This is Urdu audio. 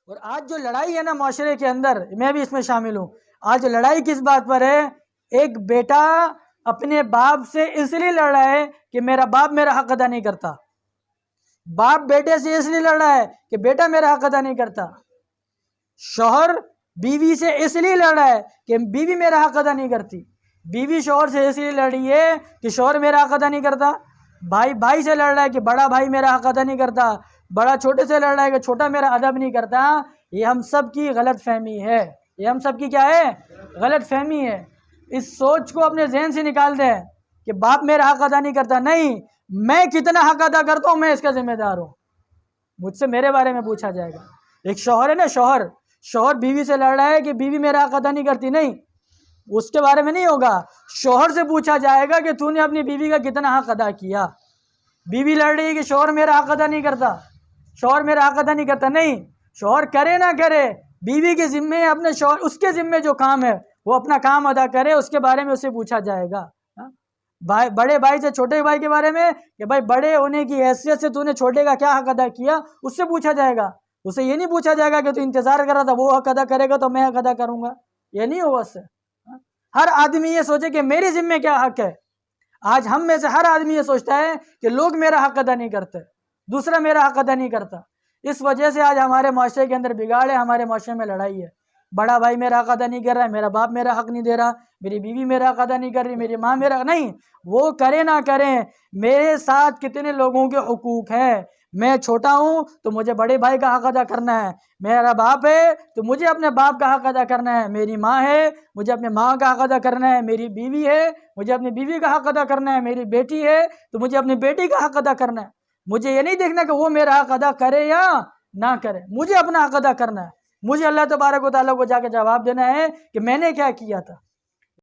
اور آج جو لڑائی ہے نا معاشرے کے اندر، میں بھی اس میں شامل ہوں، آج لڑائی کس بات پر ہے؟ ایک بیٹا اپنے باپ سے اس لیے لڑ رہا ہے کہ میرا باپ میرا حق ادا نہیں کرتا، باپ بیٹے سے اس لیے لڑ رہا ہے کہ بیٹا میرا حق ادا نہیں کرتا، شوہر بیوی سے اس لیے لڑ رہا ہے کہ بیوی میرا حق ادا نہیں کرتی، بیوی شوہر سے اس لیے لڑ رہی ہے کہ شوہر میرا حق ادا نہیں کرتا، بھائی بھائی سے لڑ رہا ہے کہ بڑا بھائی میرا حق ادا نہیں کرتا، بڑا چھوٹے سے لڑ رہا ہے کہ چھوٹا میرا ادب نہیں کرتا۔ یہ ہم سب کی غلط فہمی ہے، یہ ہم سب کی کیا ہے؟ غلط فہمی ہے۔ اس سوچ کو اپنے ذہن سے نکال دیں کہ باپ میرا حق ادا نہیں کرتا، نہیں، میں کتنا حق ادا کرتا ہوں میں اس کا ذمہ دار ہوں، مجھ سے میرے بارے میں پوچھا جائے گا۔ ایک شوہر ہے نا، شوہر بیوی سے لڑ رہا ہے کہ بیوی میرا حق ادا نہیں کرتی، نہیں، اس کے بارے میں نہیں ہوگا، شوہر سے پوچھا جائے گا کہ تو نے اپنی بیوی کا کتنا حق ادا کیا۔ بیوی لڑ رہی ہے کہ شوہر میرا حق ادا نہیں کرتا، شوہر میرا حق ادا نہیں کرتا، نہیں، شوہر کرے نہ کرے، بیوی کے ذمے اپنے شوہر، اس کے ذمے جو کام ہے وہ اپنا کام ادا کرے، اس کے بارے میں اسے پوچھا جائے گا۔ بڑے بھائی سے چھوٹے بھائی کے بارے میں کہ بھائی بڑے ہونے کی حیثیت سے تو نے چھوٹے کا کیا حق ادا کیا، اس سے پوچھا جائے گا۔ اسے یہ نہیں پوچھا جائے گا کہ تو انتظار کر رہا تھا وہ حق ادا کرے گا تو میں حق ادا کروں گا، یہ نہیں ہوگا اس سے۔ ہر آدمی یہ سوچے کہ میرے ذمے کیا حق ہے۔ آج ہم میں سے ہر آدمی یہ سوچتا ہے کہ لوگ میرا حق ادا نہیں کرتے، دوسرا میرا حق ادا نہیں کرتا۔ اس وجہ سے آج ہمارے معاشرے کے اندر بگاڑ ہے، ہمارے معاشرے میں لڑائی ہے۔ بڑا بھائی میرا حق ادا نہیں کر رہا ہے، میرا باپ میرا حق نہیں دے رہا، میری بیوی میرا حق ادا نہیں کر رہی، میری ماں میرا نہیں، وہ کرے نہ کریں، میرے ساتھ کتنے لوگوں کے حقوق ہیں۔ میں چھوٹا ہوں تو مجھے بڑے بھائی کا حق ادا کرنا ہے، میرا باپ ہے تو مجھے اپنے باپ کا حق ادا کرنا ہے، میری ماں ہے مجھے اپنے ماں کا حق ادا کرنا ہے، میری بیوی ہے مجھے اپنی بیوی کا حق ادا کرنا ہے، میری بیٹی ہے تو مجھے اپنی بیٹی کا حق ادا کرنا ہے۔ مجھے یہ نہیں دیکھنا کہ وہ میرا حق ادا کرے یا نہ کرے، مجھے اپنا حق ادا کرنا ہے، مجھے اللہ تبارک و تعالیٰ کو جا کے جواب دینا ہے کہ میں نے کیا کیا تھا۔